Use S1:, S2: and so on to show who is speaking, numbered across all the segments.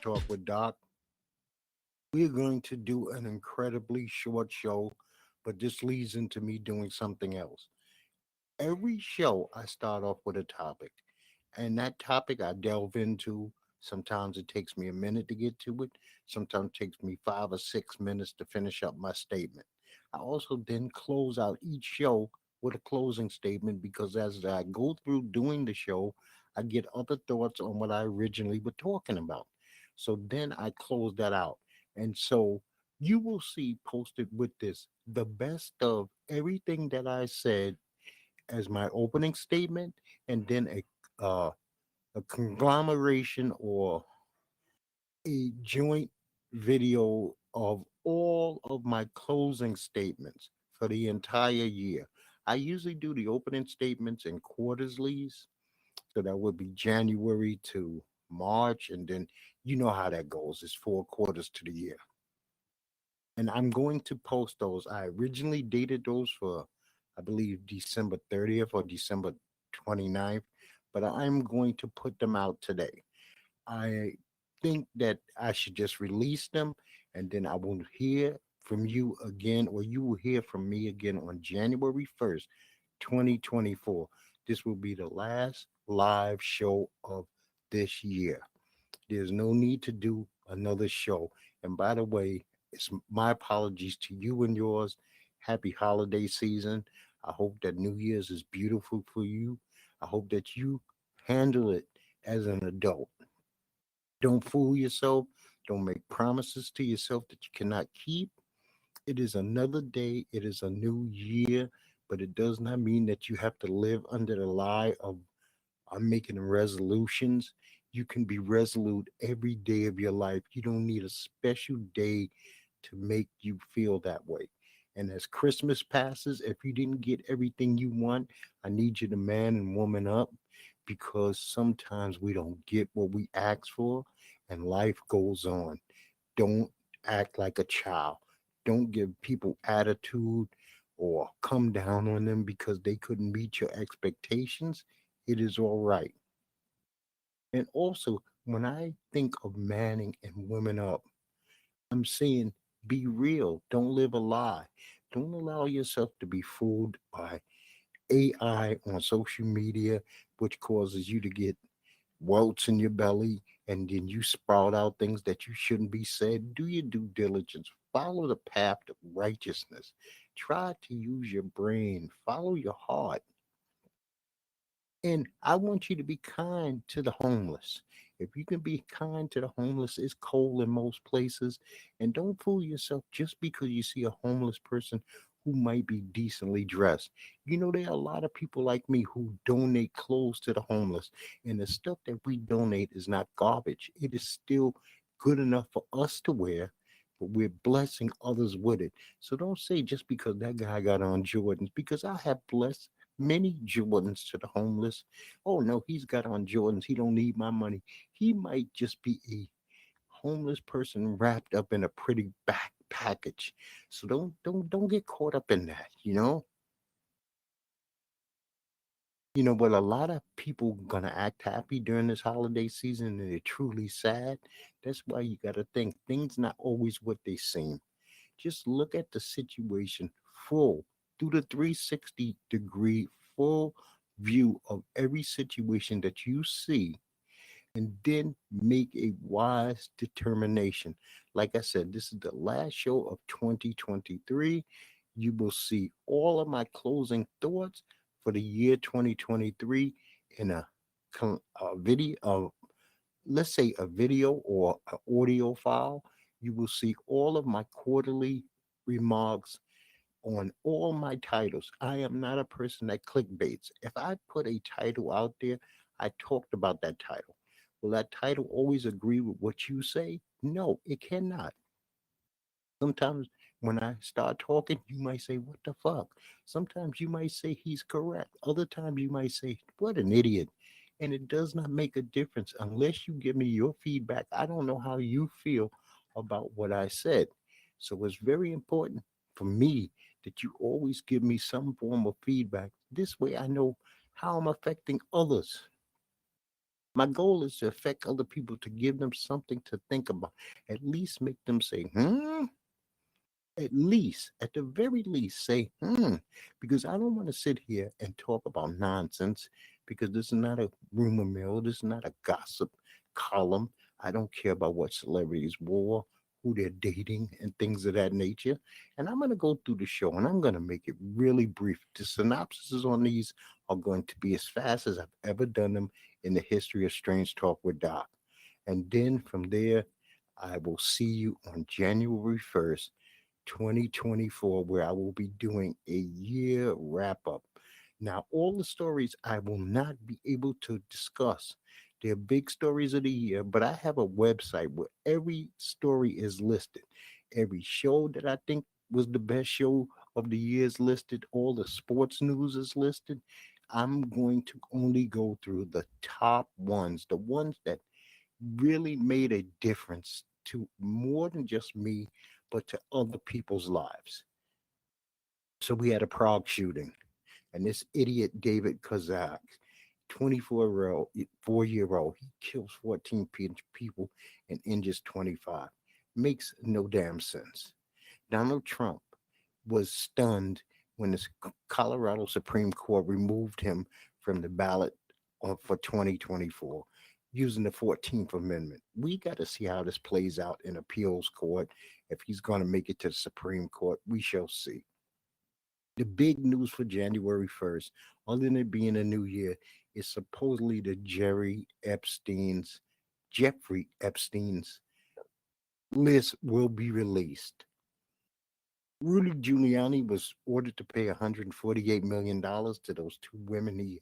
S1: Talk with Doc. We're going to do an incredibly short show, but this leads into me doing something else. Every show, I start off with a topic, and that topic I delve into. Sometimes it takes me a minute to get to it, sometimes it takes me 5 or 6 minutes to finish up my statement. I also then close out each show with a closing statement because as I go through doing the show, I get other thoughts on what I originally were talking about. So then I close that out. And so you will see posted with this the best of everything that I said as my opening statement, and then a conglomeration or a joint video of all of my closing statements for the entire year. I usually do the opening statements in quarterlies, so that would be January to March, and then you know how that goes. It's 4 quarters to the year. And I'm going to post those. I originally dated those for, I believe, December 30th or December 29th, but I'm going to put them out today. I think that I should just release them, and then I will hear from you again, or you will hear from me again on January 1st, 2024. This will be the last live show of this year. There's no need to do another show. And by the way, it's my apologies to you and yours. Happy holiday season. I hope that New Year's is beautiful for you. I hope that you handle it as an adult. Don't fool yourself. Don't make promises to yourself that you cannot keep. It is another day. It is a new year, but it does not mean that you have to live under the lie of I'm making resolutions. You can be resolute every day of your life. You don't need a special day to make you feel that way. And as Christmas passes, if you didn't get everything you want, I need you to man and woman up because sometimes we don't get what we ask for and life goes on. Don't act like a child. Don't give people attitude or come down on them because they couldn't meet your expectations. It is all right. And also, when I think of manning and women up, I'm saying be real. Don't live a lie. Don't allow yourself to be fooled by AI on social media, which causes you to get welts in your belly and then you sprout out things that you shouldn't be said. Do your due diligence. Follow the path of righteousness. Try to use your brain. Follow your heart. And I want you to be kind to the homeless. If you can be kind to the homeless, it's cold in most places. And don't fool yourself just because you see a homeless person who might be decently dressed. You know, there are a lot of people like me who donate clothes to the homeless. And the stuff that we donate is not garbage, it is still good enough for us to wear. But we're blessing others with it. So don't say just because that guy got on Jordans, because I have blessed many Jordans to the homeless. Oh no, he's got on Jordans. He don't need my money. He might just be a homeless person wrapped up in a pretty back package. So don't get caught up in that, you know? You know, but a lot of people gonna act happy during this holiday season and they're truly sad. That's why you gotta think things not always what they seem. Just look at the situation full through the 360-degree full view of every situation that you see and then make a wise determination. Like I said, this is the last show of 2023. You will see all of my closing thoughts for the year 2023 in a video, let's say a video or an audio file. You will see all of my quarterly remarks on all my titles. I am not a person that clickbaits. If I put a title out there, I talked about that title. Will that title always agree with what you say? No, it cannot. Sometimes when I start talking, you might say, "What the fuck?" Sometimes you might say he's correct. Other times you might say, "What an idiot." And it does not make a difference unless you give me your feedback. I don't know how you feel about what I said. So it's very important for me that you always give me some form of feedback. This way I know how I'm affecting others. My goal is to affect other people, to give them something to think about, at least make them say, hmm, at least, at the very least, say, because I don't want to sit here and talk about nonsense because this is not a rumor mill. This is not a gossip column. I don't care about what celebrities wore, who they're dating, and things of that nature. And I'm going to go through the show and I'm going to make it really brief. The synopsises on these are going to be as fast as I've ever done them in the history of Strange Talk with Doc. And then from there, I will see you on January 1st, 2024, where I will be doing a year wrap up. Now, all the stories I will not be able to discuss. They're big stories of the year, but I have a website where every story is listed. Every show that I think was the best show of the year is listed. All the sports news is listed. I'm going to only go through the top ones, the ones that really made a difference to more than just me, but to other people's lives. So we had a Prague shooting, and this idiot David Kazak, 24-year-old, 4-year-old, he kills 14 people and injures 25. Makes no damn sense. Donald Trump was stunned when the Colorado Supreme Court removed him from the ballot for 2024 using the 14th Amendment. We got to see how this plays out in appeals court. If he's going to make it to the Supreme Court, we shall see. The big news for January 1st, other than it being a new year, is supposedly the Jeffrey Epstein's list will be released. Rudy Giuliani was ordered to pay $148 million to those two women he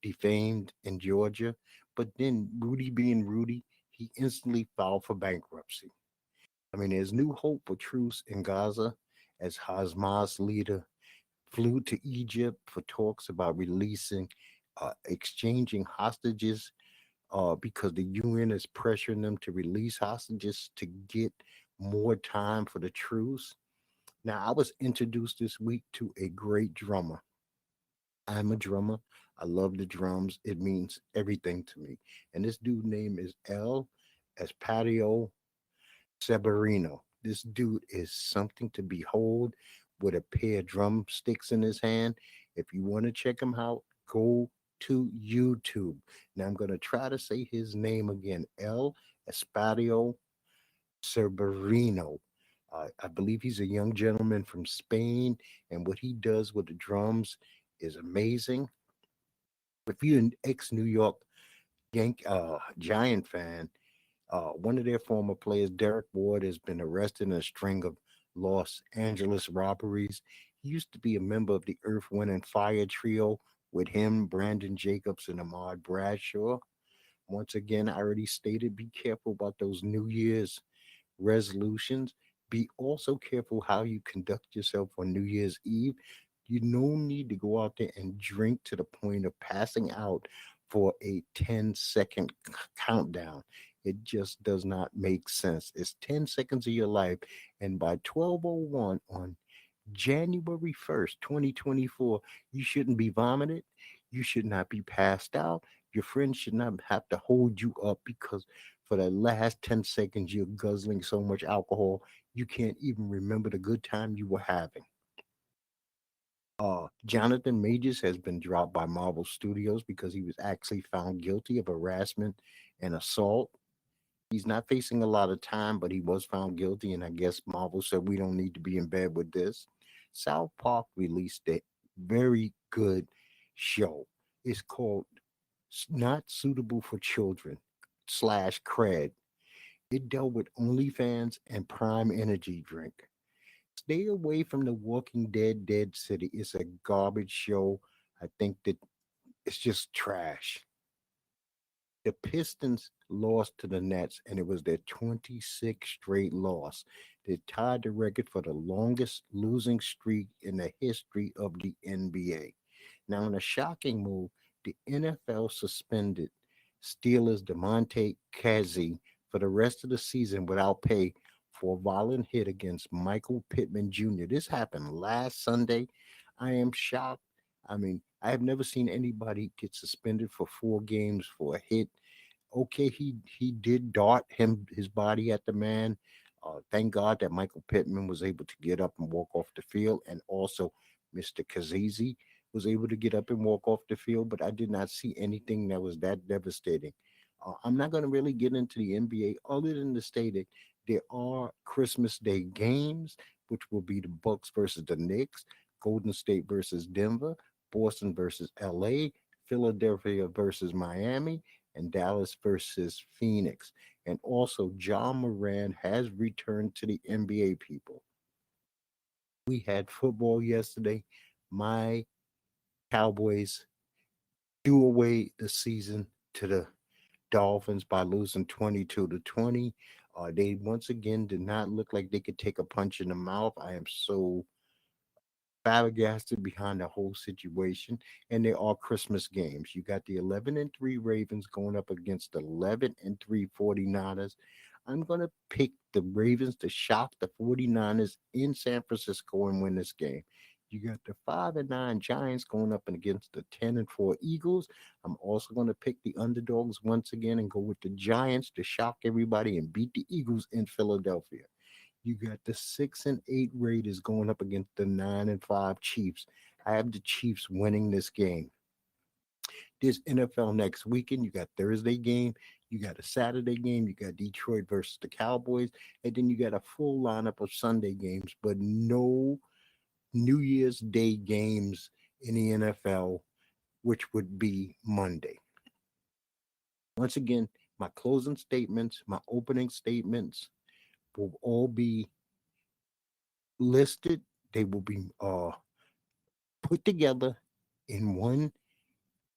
S1: defamed in Georgia. But then, Rudy being Rudy, he instantly filed for bankruptcy. I mean, there's new hope for truce in Gaza as Hamas leader flew to Egypt for talks about releasing, exchanging hostages because the UN is pressuring them to release hostages to get more time for the truce. Now, I was introduced this week to a great drummer. I'm a drummer. I love the drums. It means everything to me. And this dude name is El Espadio Severino. This dude is something to behold with a pair of drumsticks in his hand. If you want to check him out, go to YouTube. Now I'm going to try to say his name again. El Espadio Cerberino. I believe he's a young gentleman from Spain, and what he does with the drums is amazing. If you're an ex New York Giant fan, one of their former players, Derek Ward, has been arrested in a string of Los Angeles robberies. He used to be a member of the Earth, Wind, and Fire trio with him, Brandon Jacobs, and Ahmad Bradshaw. Once again, I already stated be careful about those New Year's resolutions. Be also careful how you conduct yourself on New Year's Eve. You no need to go out there and drink to the point of passing out for a 10-second countdown. It just does not make sense. It's 10 seconds of your life. And by 12:01 on January 1st, 2024, you shouldn't be vomited. You should not be passed out. Your friends should not have to hold you up because for the last 10 seconds, you're guzzling so much alcohol, you can't even remember the good time you were having. Jonathan Majors has been dropped by Marvel Studios because he was actually found guilty of harassment and assault. He's not facing a lot of time, but he was found guilty, and I guess Marvel said we don't need to be in bed with this. South Park released a very good show. It's called Not Suitable for Children slash Cred. It dealt with OnlyFans and Prime Energy Drink. Stay away from the Walking Dead Dead City. It's a garbage show. I think that it's just trash. The Pistons lost to the Nets, and it was their 26th straight loss. They tied the record for the longest losing streak in the history of the NBA. Now, in a shocking move, the NFL suspended Steelers' DeMonte Casey for the rest of the season without pay for a violent hit against Michael Pittman Jr. This happened last Sunday. I am shocked. I mean, I have never seen anybody get suspended for 4 games for a hit Okay, he did dart his body at the man. Thank God that Michael Pittman was able to get up and walk off the field, and also Mr. Kazizi was able to get up and walk off the field. But I did not see anything that was that devastating. I'm not going to really get into the NBA other than to state that there are Christmas Day games, which will be the Bucks versus the Knicks, Golden State versus Denver, Boston versus LA, Philadelphia versus Miami, and Dallas versus Phoenix. And also, John Moran has returned to the NBA, people. We had football yesterday. My Cowboys threw away the season to the Dolphins by losing 22 to 20. They once again did not look like they could take a punch in the mouth. I am so flabbergasted behind the whole situation. And they are Christmas games. You got the 11-3 Ravens going up against the 11-3 49ers. I'm going to pick the Ravens to shock the 49ers in San Francisco and win this game. You got the 5-9 Giants going up against the 10-4 Eagles. I'm also going to pick the underdogs once again and go with the Giants to shock everybody and beat the Eagles in Philadelphia. You got the 6-8 Raiders going up against the 9-5 Chiefs. I have the Chiefs winning this game. There's NFL next weekend. You got Thursday game, you got a Saturday game, you got Detroit versus the Cowboys, and then you got a full lineup of Sunday games, but no New Year's Day games in the NFL, which would be Monday. Once again, my closing statements, my opening statements will all be listed. They will be put together in one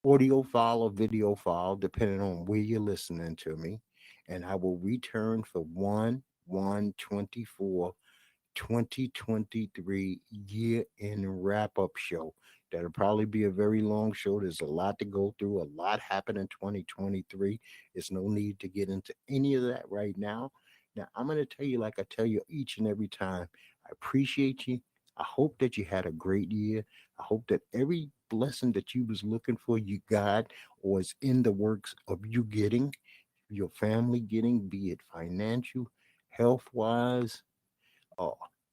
S1: audio file or video file, depending on where you're listening to me. And I will return for 1/1/24 2023 year end wrap up show. That'll probably be a very long show. There's a lot to go through, a lot happened in 2023. There's no need to get into any of that right now. Now, I'm going to tell you, like I tell you each and every time, I appreciate you. I hope that you had a great year. I hope that every blessing that you was looking for, you got, or is in the works of you getting, your family getting, be it financial, health wise, uh,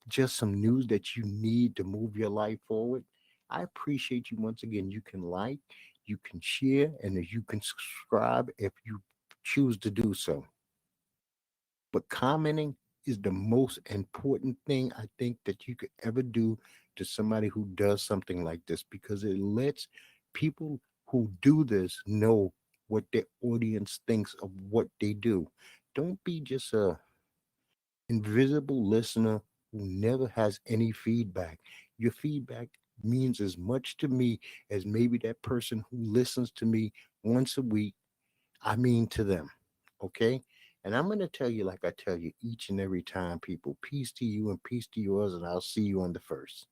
S1: just some news that you need to move your life forward. I appreciate you once again. You can like, you can share, and if you can subscribe if you choose to do so. But commenting is the most important thing I think that you could ever do to somebody who does something like this, because it lets people who do this know what their audience thinks of what they do. Don't be just a invisible listener who never has any feedback. Your feedback means as much to me as maybe that person who listens to me once a week. I mean to them. Okay? And I'm going to tell you, like I tell you each and every time, people, peace to you and peace to yours, and I'll see you on the first.